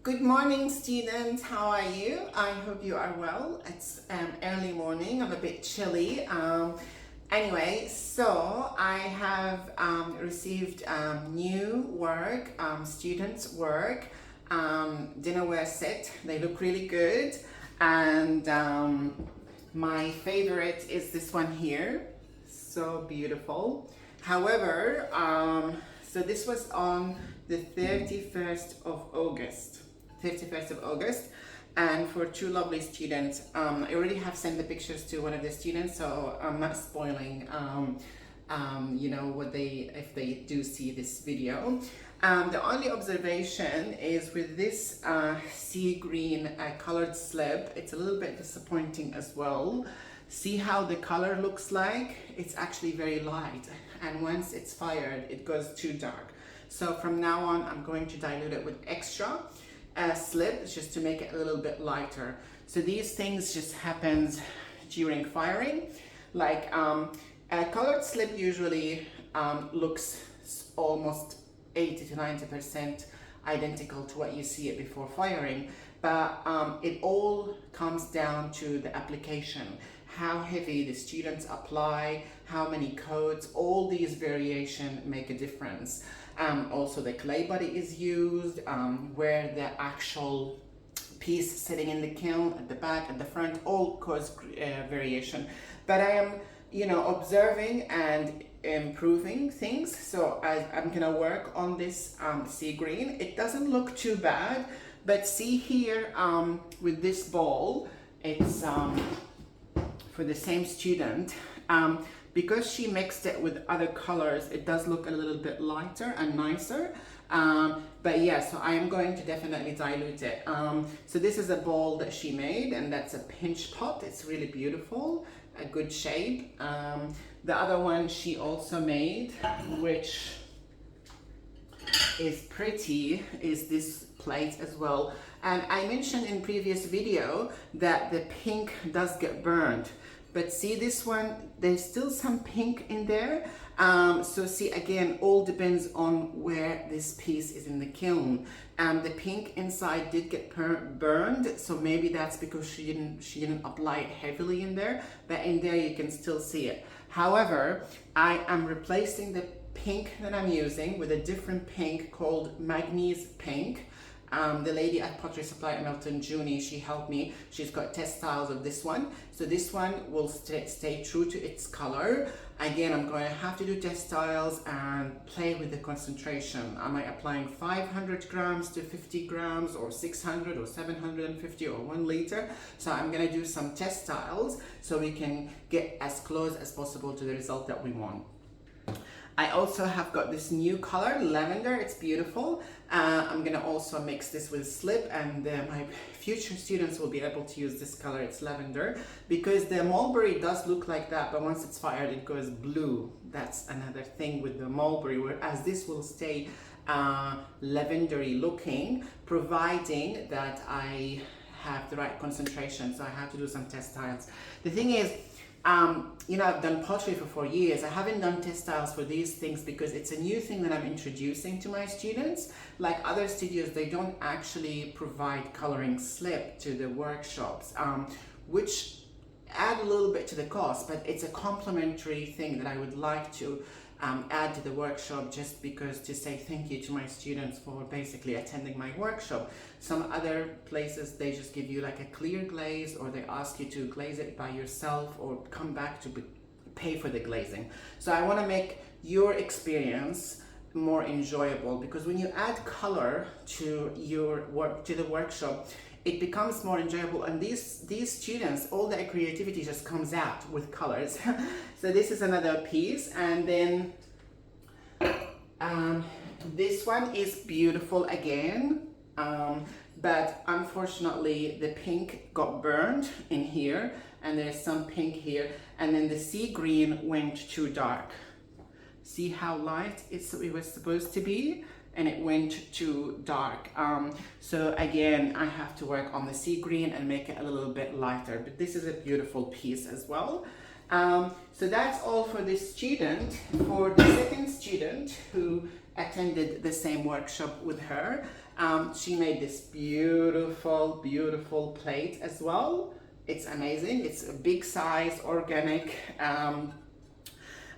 Good morning, students. How are you? I hope you are well. It's early morning. I'm a bit chilly. Anyway, so I have received new work, students' work, dinnerware set. They look really good. And my favorite is this one here. So beautiful. However, so this was on the 31st of August. 31st of August, and for two lovely students. I already have sent the pictures to one of the students, so I'm not spoiling you know what if they do see this video. The only observation is with this sea green colored slab, it's a little bit disappointing as well. See how the color looks like? It's actually very light, and once it's fired it goes too dark. So from now on I'm going to dilute it with extra slip just to make it a little bit lighter. So these things just happens during firing. Like a colored slip usually looks almost 80 to 90% identical to what you see it before firing, but it all comes down to the application, how heavy the students apply, how many coats, all these variations make a difference. Also the clay body is used, where the actual piece sitting in the kiln, at the back, at the front, all cause variation. But I am, you know, observing and improving things. So I'm gonna work on this sea green. It doesn't look too bad, but see here with this bowl, it's for the same student. Because she mixed it with other colors, it does look a little bit lighter and nicer. But yeah, so I am going to definitely dilute it. So this is a bowl that she made, and that's a pinch pot. It's really beautiful, a good shape. The other one she also made, which is pretty, is this plate as well. And I mentioned in previous video that the pink does get burned. But see this one, there's still some pink in there. So see, again, all depends on where this piece is in the kiln. The pink inside did get burned, so maybe that's because she didn't apply it heavily in there, but in there you can still see it. However, I am replacing the pink that I'm using with a different pink called Magnesium Pink. The lady at Pottery Supply at Milton, Junie, she helped me. She's got test styles of this one. So this one will stay true to its color. Again, I'm going to have to do test styles and play with the concentration. Am I applying 500 grams to 50 grams or 600 or 750 or 1 liter? So I'm going to do some test styles so we can get as close as possible to the result that we want. I also have got this new color, lavender. It's beautiful. I'm gonna also mix this with slip, and my future students will be able to use this color. It's lavender, because the mulberry does look like that, but once it's fired it goes blue. That's another thing with the mulberry, whereas this will stay lavendery looking, providing that I have the right concentration. So I have to do some test styles. The thing is, you know, I've done pottery for 4 years. I haven't done test styles for these things because it's a new thing that I'm introducing to my students. Like other studios, they don't actually provide coloring slip to the workshops, which add a little bit to the cost, but it's a complementary thing that I would like to add to the workshop, just because to say thank you to my students for basically attending my workshop. Some other places, they just give you like a clear glaze, or they ask you to glaze it by yourself or come back to pay for the glazing. So I want to make your experience more enjoyable, because when you add color to your work, to the workshop, it becomes more enjoyable, and these students, all their creativity just comes out with colors. So this is another piece, and then this one is beautiful again, but unfortunately the pink got burned in here, and there's some pink here, and then the sea green went too dark. See how light it was supposed to be? And it went too dark. So again, I have to work on the sea green and make it a little bit lighter, but this is a beautiful piece as well. So that's all for this student. For the second student who attended the same workshop with her, She made this beautiful, beautiful plate as well. It's amazing. It's a big size, organic.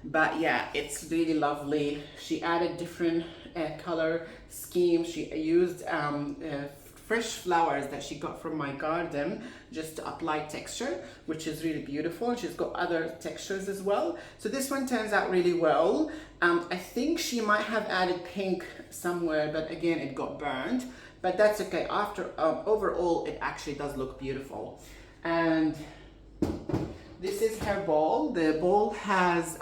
But yeah, it's really lovely. She added different color schemes. She used fresh flowers that she got from my garden just to apply texture, which is really beautiful. She's got other textures as well. So this one turns out really well. I think she might have added pink somewhere, but again, it got burned. But that's okay. After overall, it actually does look beautiful. And this is her bowl. The bowl has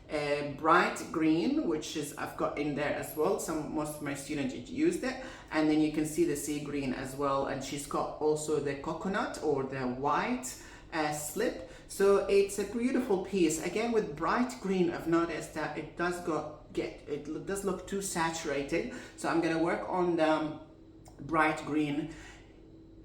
a bright green, which is I've got in there as well. Most of my students used it, and then you can see the sea green as well. And she's got also the coconut or the white slip. So it's a beautiful piece. Again, with bright green, I've noticed that it does look too saturated. So I'm gonna work on the bright green.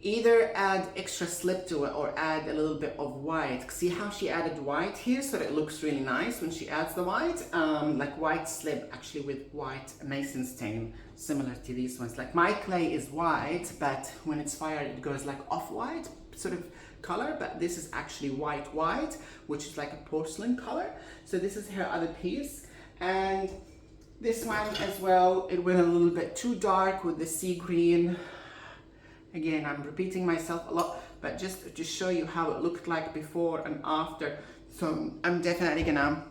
Either add extra slip to it or add a little bit of white. See how she added white here, so that it looks really nice when she adds the white, like white slip actually with white mason stain, similar to these ones. Like my clay is white, but when it's fired it goes like off-white sort of color, but this is actually white, which is like a porcelain color. So this is her other piece. And this one as well, it went a little bit too dark with the sea green. Again, I'm repeating myself a lot, but just to show you how it looked like before and after. So I'm definitely gonna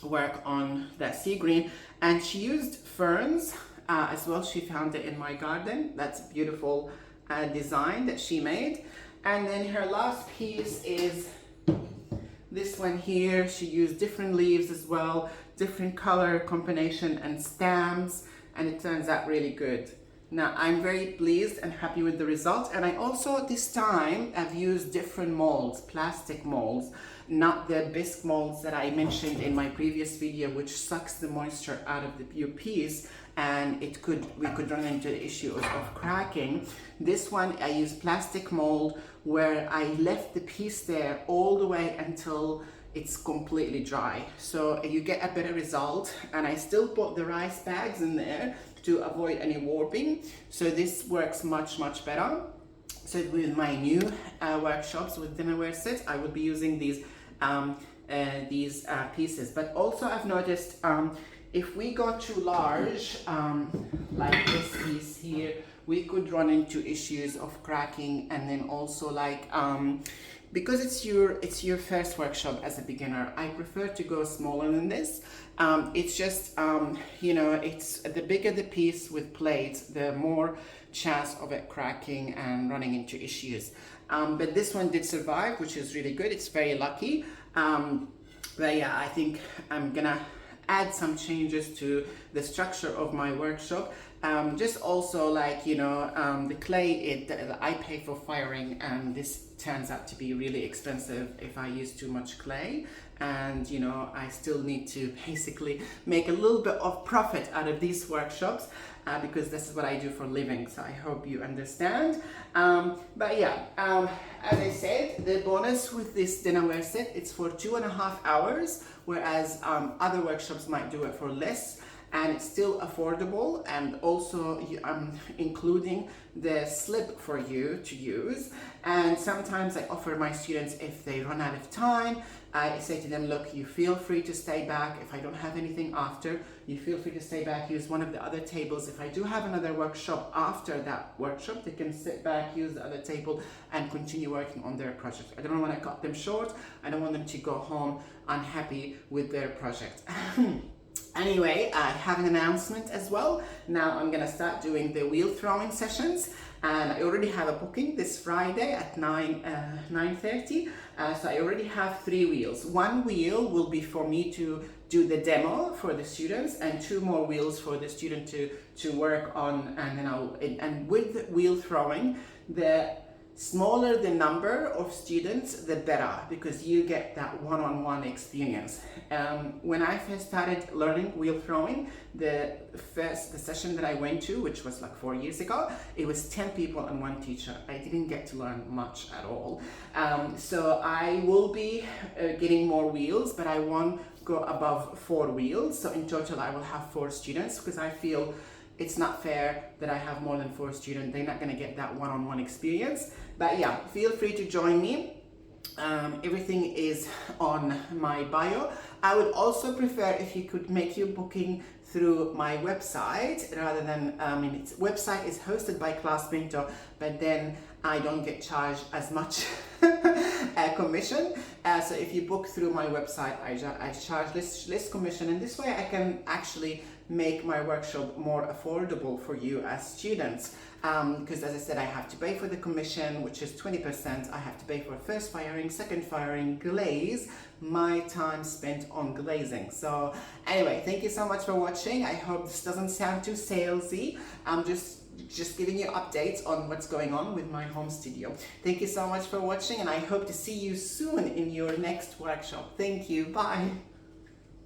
work on that sea green. And she used ferns as well. She found it in my garden. That's a beautiful design that she made. And then her last piece is this one here. She used different leaves as well, different color combination and stamps, and it turns out really good. Now, I'm very pleased and happy with the result. And I also, this time, I've used different molds, plastic molds, not the bisque molds that I mentioned in my previous video, which sucks the moisture out of your piece, and we could run into the issue of cracking. This one, I used plastic mold where I left the piece there all the way until it's completely dry. So you get a better result. And I still put the rice bags in there to avoid any warping. So this works much, much better. So with my new workshops with dinnerware sets, I will be using these pieces. But also I've noticed if we go too large, like this piece here, we could run into issues of cracking. And then also like, because it's your first workshop as a beginner, I prefer to go smaller than this. It's just, you know, it's the bigger the piece with plates, the more chance of it cracking and running into issues. But this one did survive, which is really good. It's very lucky. But yeah, I think I'm gonna add some changes to the structure of my workshop. Just also like, you know, the clay, I pay for firing, and this turns out to be really expensive if I use too much clay. And you know, I still need to basically make a little bit of profit out of these workshops because this is what I do for a living. So I hope you understand. But yeah, as I said, the bonus with this dinnerware set, it's for 2.5 hours, whereas other workshops might do it for less. And it's still affordable, and also I'm including the slip for you to use. And sometimes I offer my students, if they run out of time, I say to them, look, you feel free to stay back. If I don't have anything after, you feel free to stay back, use one of the other tables. If I do have another workshop after that workshop, they can sit back, use the other table, and continue working on their project. I don't want to cut them short. I don't want them to go home unhappy with their project. Anyway, I have an announcement as well. Now I'm gonna start doing the wheel throwing sessions, and I already have a booking this Friday at 9:30. So I already have 3 wheels. 1 wheel will be for me to do the demo for the students, and 2 more wheels for the student to work on. And then and with the wheel throwing, the smaller the number of students, the better, because you get that one-on-one experience. When I first started learning wheel throwing, the session that I went to, which was like 4 years ago, it was 10 people and 1 teacher. I didn't get to learn much at all. So I will be getting more wheels, but I won't go above 4 wheels. So in total, I will have 4 students, because I feel it's not fair that I have more than 4 students. They're not going to get that one-on-one experience. But yeah, feel free to join me. Everything is on my bio. I would also prefer if you could make your booking through my website rather than, its website is hosted by Classmentor, but then I don't get charged as much commission. So if you book through my website, I charge less commission, and this way I can actually make my workshop more affordable for you as students. Because as I said, I have to pay for the commission, which is 20%. I have to pay for first firing, second firing, glaze, my time spent on glazing. So anyway, thank you so much for watching. I hope this doesn't sound too salesy. I'm just giving you updates on what's going on with my home studio. Thank you so much for watching, and I hope to see you soon in your next workshop. Thank you. Bye.